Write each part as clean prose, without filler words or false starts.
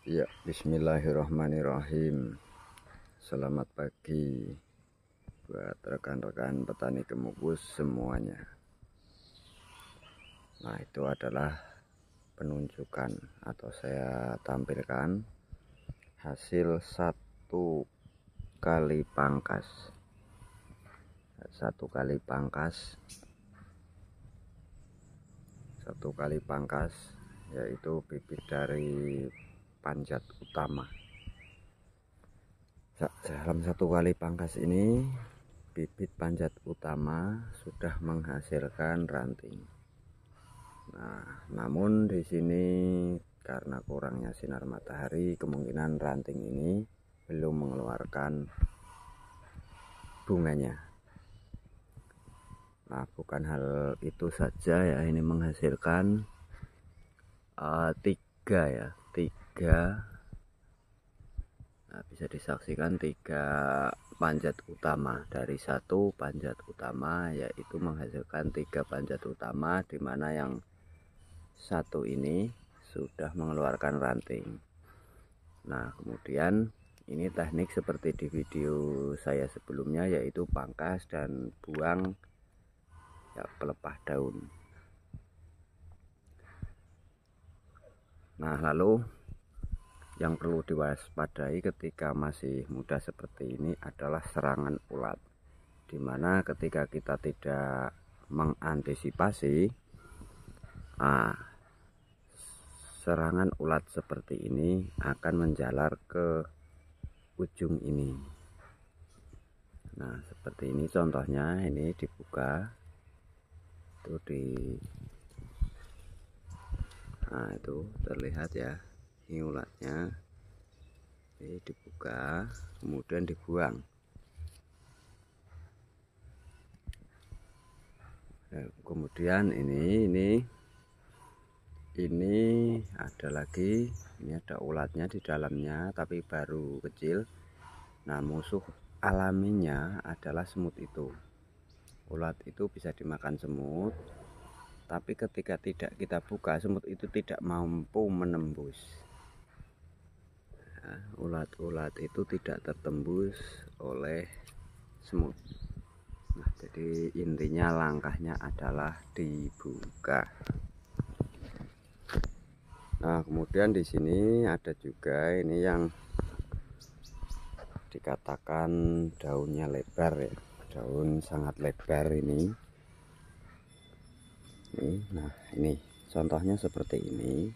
Ya, bismillahirrahmanirrahim. Selamat pagi buat rekan-rekan petani gemubus semuanya. Nah, itu adalah penunjukan atau saya tampilkan hasil satu kali pangkas. Satu kali pangkas yaitu bibit dari panjat utama. Dalam satu kali pangkas ini, bibit panjat utama sudah menghasilkan ranting. Nah, namun di sini karena kurangnya sinar matahari, kemungkinan ranting ini belum mengeluarkan bunganya. Nah, bukan hal itu saja ya, ini menghasilkan tiga. Nah, bisa disaksikan 3 panjat utama. Dari satu panjat utama yaitu menghasilkan 3 panjat utama, dimana yang satu ini sudah mengeluarkan ranting. Nah, kemudian ini teknik seperti di video saya sebelumnya, yaitu pangkas dan buang ya pelepah daun. Nah, lalu yang perlu diwaspadai ketika masih muda seperti ini adalah serangan ulat, dimana ketika kita tidak mengantisipasi serangan ulat seperti ini akan menjalar ke ujung ini. Nah, seperti ini contohnya, ini dibuka itu nah itu terlihat ya, ini ulatnya. Ini dibuka kemudian dibuang. Nah, kemudian ini ada lagi, ini ada ulatnya di dalamnya tapi baru kecil. Nah, musuh alaminya adalah semut itu. Ulat itu bisa dimakan semut, tapi ketika tidak kita buka, semut itu tidak mampu menembus. Nah, ulat-ulat itu tidak tertembus oleh semut. Nah, jadi intinya langkahnya adalah dibuka. Nah, kemudian di sini ada juga ini yang dikatakan daunnya lebar ya, daun sangat lebar ini. Nah, ini contohnya seperti ini.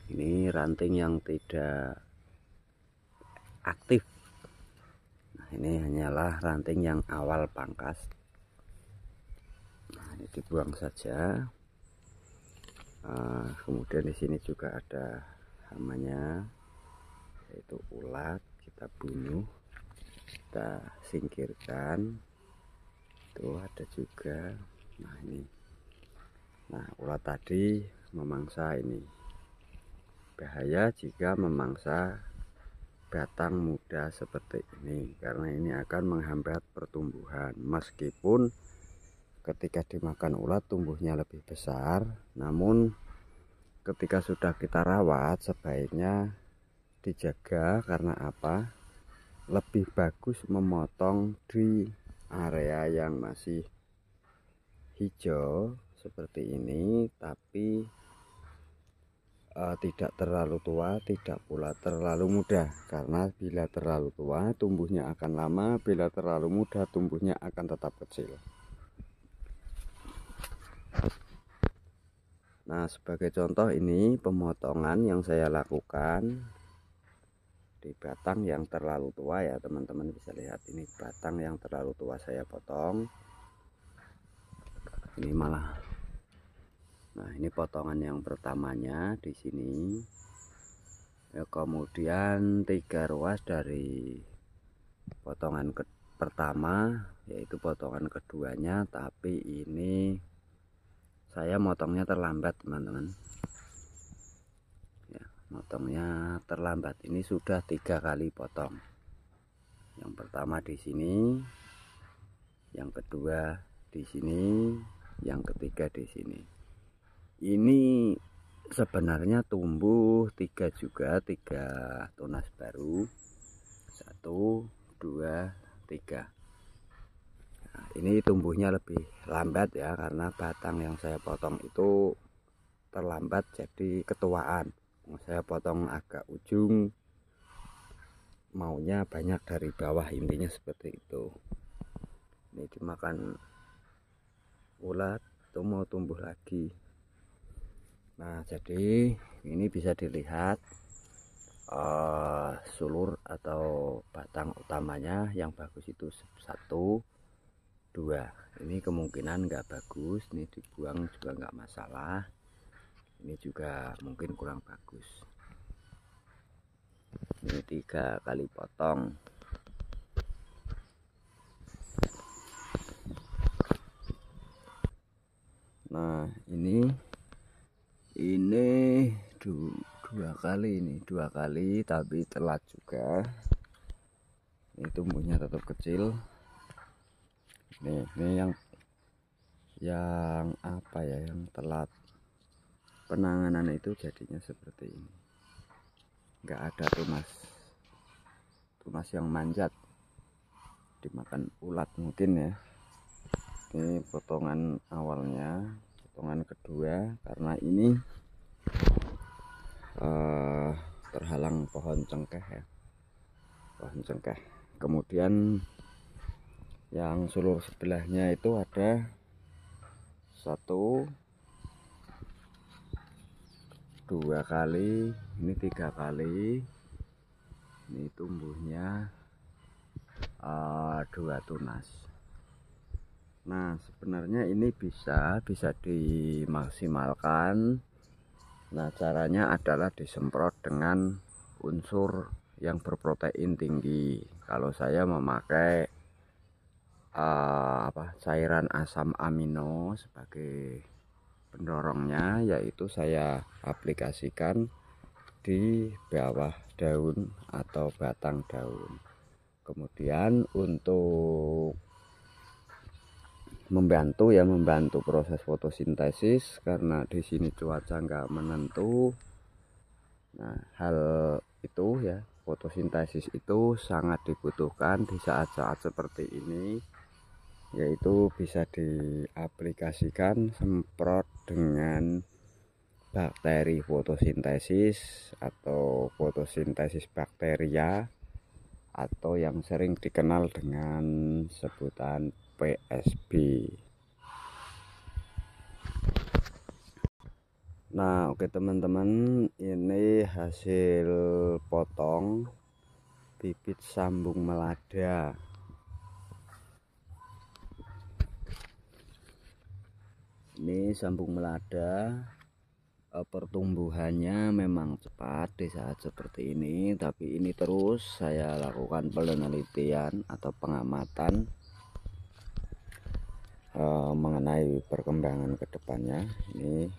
Ini ranting yang tidak aktif. Nah, ini hanyalah ranting yang awal pangkas. Nah, ini dibuang saja. Kemudian di sini juga ada hamanya, yaitu ulat. Kita bunuh, kita singkirkan. Itu ada juga. Nah, ini. Nah, ulat tadi memangsa ini. Bahaya jika memangsa batang muda seperti ini, karena ini akan menghambat pertumbuhan. Meskipun ketika dimakan ulat tumbuhnya lebih besar, namun ketika sudah kita rawat sebaiknya dijaga. Karena apa? Lebih bagus memotong di area yang masih hijau seperti ini, tapi tidak terlalu tua, tidak pula terlalu muda. Karena bila terlalu tua tumbuhnya akan lama, bila terlalu muda tumbuhnya akan tetap kecil. Nah, sebagai contoh ini pemotongan yang saya lakukan di batang yang terlalu tua ya, teman-teman bisa lihat ini batang yang terlalu tua saya potong. Ini malah. Nah, ini potongan yang pertamanya di sini. Ya, kemudian 3 ruas dari potongan pertama, yaitu potongan keduanya, tapi ini saya motongnya terlambat, teman-teman. Ya, motongnya terlambat. Ini sudah 3 kali potong. Yang pertama di sini, yang kedua di sini, yang ketiga di sini. Ini sebenarnya tumbuh 3 juga, 3 tunas baru, 1 2 3. Nah, ini tumbuhnya lebih lambat ya, karena batang yang saya potong itu terlambat, jadi ketuaan. Saya potong agak ujung, maunya banyak dari bawah, intinya seperti itu. Ini dimakan ulat itu mau tumbuh lagi. Nah, jadi ini bisa dilihat sulur atau batang utamanya yang bagus itu 1 2. Ini kemungkinan nggak bagus, ini dibuang juga nggak masalah. Ini juga mungkin kurang bagus. Ini 3 kali potong. Nah, ini dua kali, ini 2 kali tapi telat juga. Ini tumbuhnya tetap kecil. Ini yang apa ya, yang telat penanganan itu jadinya seperti ini. Nggak ada tunas yang manjat, dimakan ulat mungkin ya. Ini potongan awalnya, potongan kedua, karena ini terhalang pohon cengkeh ya, pohon cengkeh. Kemudian yang sulur sebelahnya itu ada 1 2 kali, ini 3 kali. Ini tumbuhnya 2 tunas. Nah, sebenarnya ini bisa dimaksimalkan. Nah, caranya adalah disemprot dengan unsur yang berprotein tinggi. Kalau saya memakai cairan asam amino sebagai pendorongnya, yaitu saya aplikasikan di bawah daun atau batang daun. Kemudian untuk membantu proses fotosintesis, karena di sini cuaca nggak menentu. Nah, hal itu ya, fotosintesis itu sangat dibutuhkan di saat-saat seperti ini, yaitu bisa diaplikasikan semprot dengan bakteri fotosintesis atau fotosintesis bakteria, atau yang sering dikenal dengan sebutan PSB. Nah, oke teman-teman, ini hasil potong bibit sambung melada. Ini sambung melada, pertumbuhannya memang cepat di saat seperti ini, tapi ini terus saya lakukan penelitian atau pengamatan mengenai perkembangan kedepannya. Ini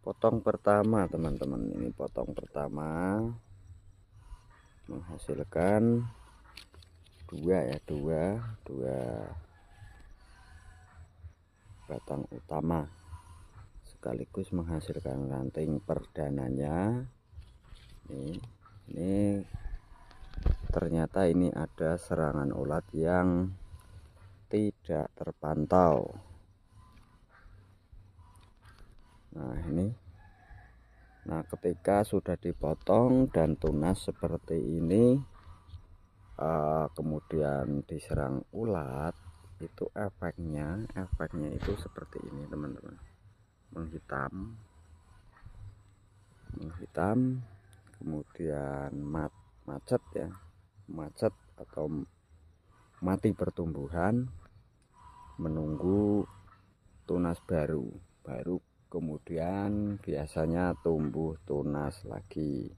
potong pertama teman-teman, ini potong pertama menghasilkan dua batang utama, sekaligus menghasilkan ranting perdananya. Ini ternyata ini ada serangan ulat yang tidak terpantau. Nah, ini, ketika sudah dipotong dan tunas seperti ini, kemudian diserang ulat, itu efeknya itu seperti ini teman-teman, menghitam, kemudian macet ya, macet atau mati pertumbuhan, menunggu tunas baru kemudian biasanya tumbuh tunas lagi.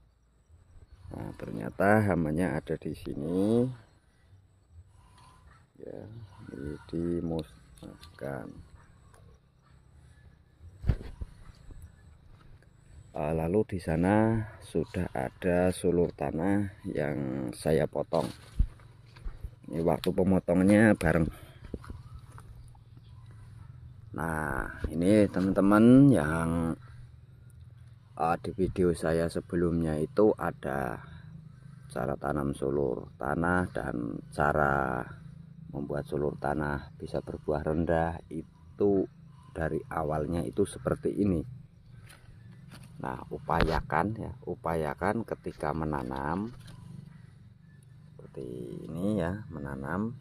Nah, ternyata hamanya ada di sini ya, ini dimusnahkan. Lalu di sana sudah ada sulur tanah yang saya potong. Ini waktu pemotongannya bareng. Nah, ini teman-teman yang Di video saya sebelumnya itu ada cara tanam sulur tanah dan cara membuat sulur tanah bisa berbuah rendah. Itu dari awalnya itu seperti ini. Nah, upayakan ketika menanam seperti ini ya, menanam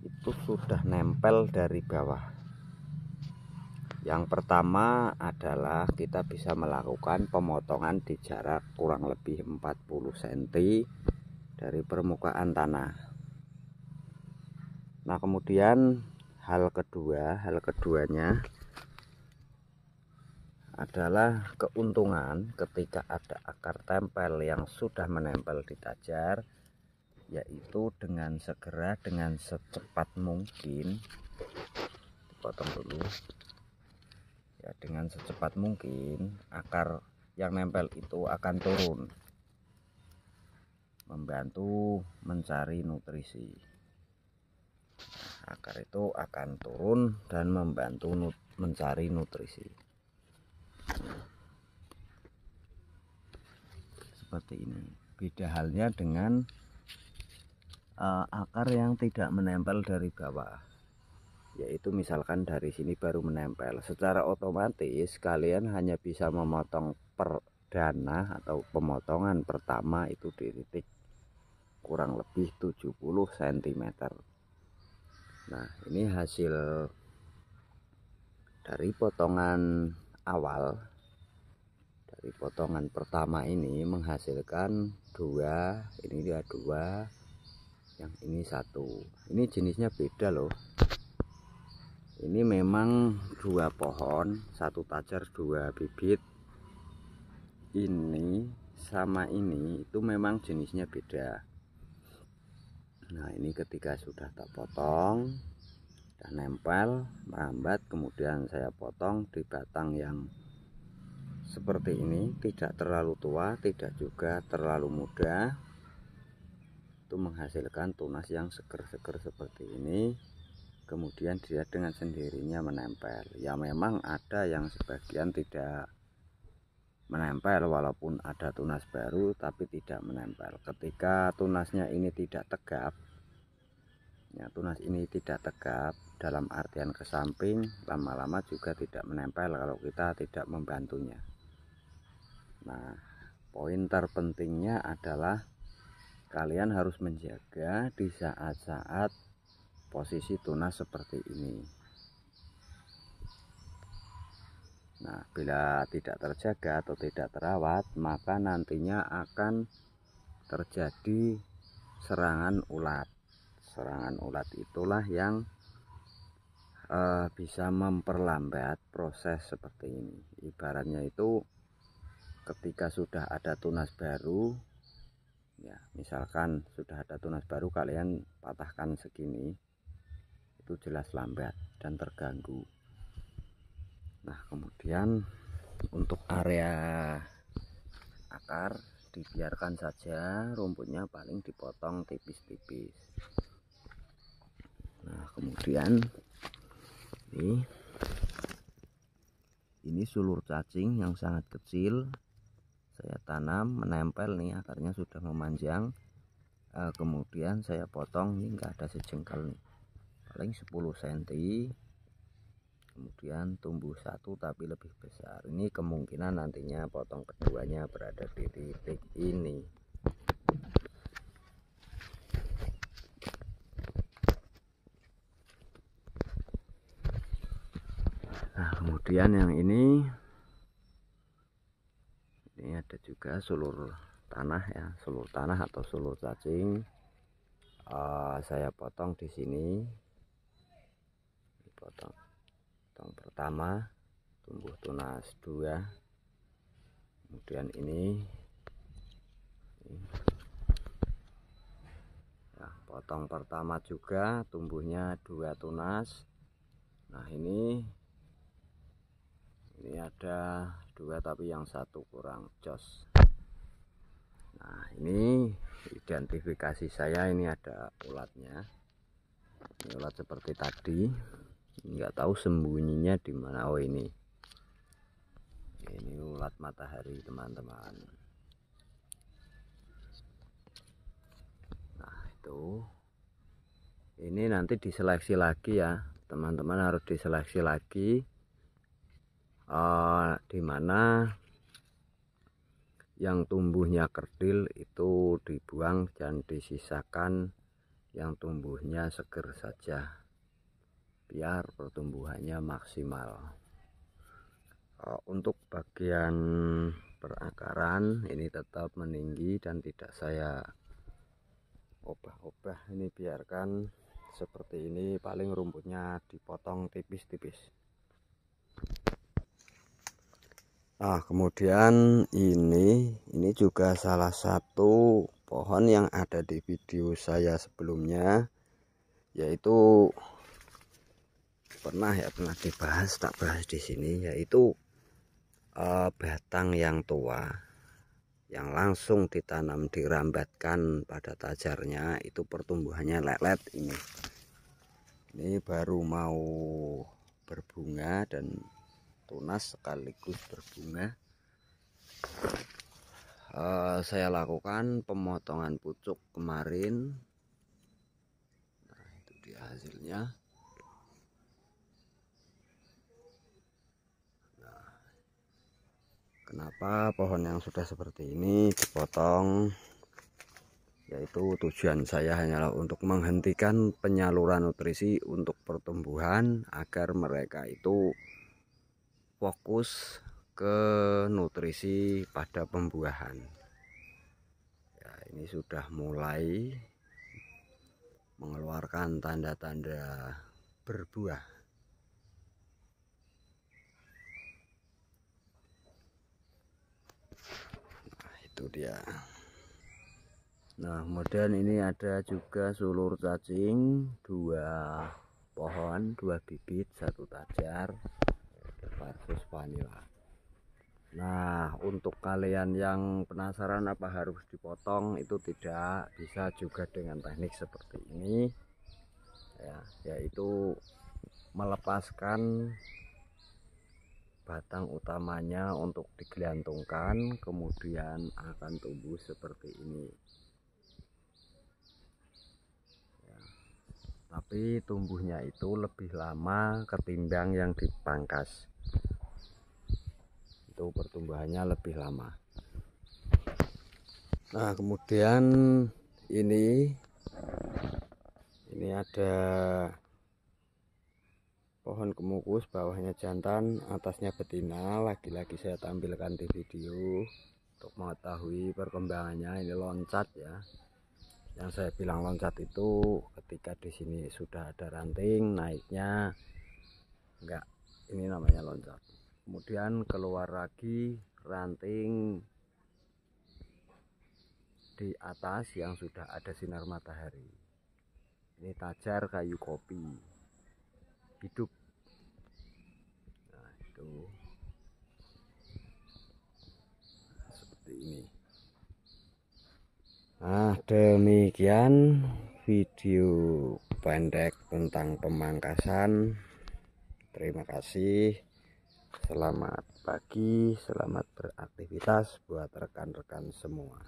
itu sudah nempel dari bawah. Yang pertama adalah kita bisa melakukan pemotongan di jarak kurang lebih 40 cm dari permukaan tanah. Nah, kemudian hal keduanya adalah keuntungan ketika ada akar tempel yang sudah menempel di tajar, yaitu dengan segera, dengan secepat mungkin dipotong dulu ya, dengan secepat mungkin akar yang nempel itu akan turun, membantu mencari nutrisi. Akar itu akan turun dan membantu mencari nutrisi. Seperti ini. Beda halnya dengan akar yang tidak menempel dari bawah, yaitu misalkan dari sini baru menempel. Secara otomatis kalian hanya bisa memotong perdana atau pemotongan pertama itu di titik kurang lebih 70 cm. Nah, ini hasil dari potongan awal, dari potongan pertama ini menghasilkan dua, ini dia dua, yang ini satu. Ini jenisnya beda loh. Ini memang dua pohon, satu tajar dua bibit. Ini sama ini itu memang jenisnya beda. Nah, ini ketika sudah tak potong dan nempel merambat, kemudian saya potong di batang yang seperti ini, tidak terlalu tua, tidak juga terlalu muda. Itu menghasilkan tunas yang seger-seger seperti ini. Kemudian dia dengan sendirinya menempel. Ya, memang ada yang sebagian tidak menempel walaupun ada tunas baru, tapi tidak menempel. Ketika tunasnya ini tidak tegap, ya, tunas ini tidak tegap dalam artian ke samping, lama-lama juga tidak menempel kalau kita tidak membantunya. Nah, poin terpentingnya adalah kalian harus menjaga di saat-saat posisi tunas seperti ini. Nah, bila tidak terjaga atau tidak terawat, maka nantinya akan terjadi serangan ulat. Serangan ulat itulah yang bisa memperlambat proses seperti ini. Ibaratnya itu ketika sudah ada tunas baru, ya, misalkan sudah ada tunas baru, kalian patahkan segini, itu jelas lambat dan terganggu. Nah, kemudian untuk area akar dibiarkan saja, rumputnya paling dipotong tipis-tipis. Nah, kemudian ini sulur cacing yang sangat kecil, saya tanam menempel nih, akarnya sudah memanjang. Kemudian saya potong, ini enggak ada sejengkal nih, paling 10 cm. Kemudian tumbuh satu tapi lebih besar. Ini kemungkinan nantinya potong keduanya berada di titik ini. Nah, kemudian yang ini ada juga sulur tanah ya, sulur tanah atau sulur cacing. Saya potong di sini, potong pertama tumbuh tunas dua, kemudian ini ya, potong pertama juga tumbuhnya dua tunas. Nah, ini ada dua tapi yang satu kurang jos. Nah, ini identifikasi saya, ini ada ulatnya. Ini ulat seperti tadi, nggak tahu sembunyinya di mana. Oh, ini Ini ulat matahari teman-teman. Nah itu, ini nanti diseleksi lagi ya teman-teman, harus diseleksi lagi dimana yang tumbuhnya kerdil itu dibuang dan disisakan yang tumbuhnya seger saja biar pertumbuhannya maksimal. Untuk bagian perakaran ini tetap meninggi dan tidak saya obah-obah, ini biarkan seperti ini, paling rumputnya dipotong tipis-tipis. Nah kemudian ini juga salah satu pohon yang ada di video saya sebelumnya, yaitu pernah dibahas, tak bahas di sini, yaitu batang yang tua yang langsung ditanam dirambatkan pada tajarnya, itu pertumbuhannya lelet. Ini baru mau berbunga dan tunas sekaligus berbunga. Saya lakukan pemotongan pucuk kemarin. Nah itu dia hasilnya. Kenapa pohon yang sudah seperti ini dipotong? Yaitu tujuan saya hanyalah untuk menghentikan penyaluran nutrisi untuk pertumbuhan agar mereka itu fokus ke nutrisi pada pembuahan. Ya, ini sudah mulai mengeluarkan tanda-tanda berbuah. Itu dia. Nah kemudian ini ada juga sulur cacing, 2 pohon, 2 bibit, 1 tajar versus vanila. Nah untuk kalian yang penasaran apa harus dipotong, itu tidak, bisa juga dengan teknik seperti ini ya, yaitu melepaskan batang utamanya untuk digelantungkan, kemudian akan tumbuh seperti ini ya. Tapi tumbuhnya itu lebih lama ketimbang yang dipangkas, itu pertumbuhannya lebih lama. Nah kemudian ini ada pohon kemukus, bawahnya jantan, atasnya betina. Lagi-lagi saya tampilkan di video untuk mengetahui perkembangannya. Ini loncat ya. Yang saya bilang loncat itu ketika di sini sudah ada ranting, naiknya enggak, ini namanya loncat. Kemudian keluar lagi ranting di atas yang sudah ada sinar matahari. Ini tajar kayu kopi hidup. Nah itu seperti ini. Nah demikian video pendek tentang pemangkasan. Terima kasih, selamat pagi, selamat beraktivitas buat rekan-rekan semua.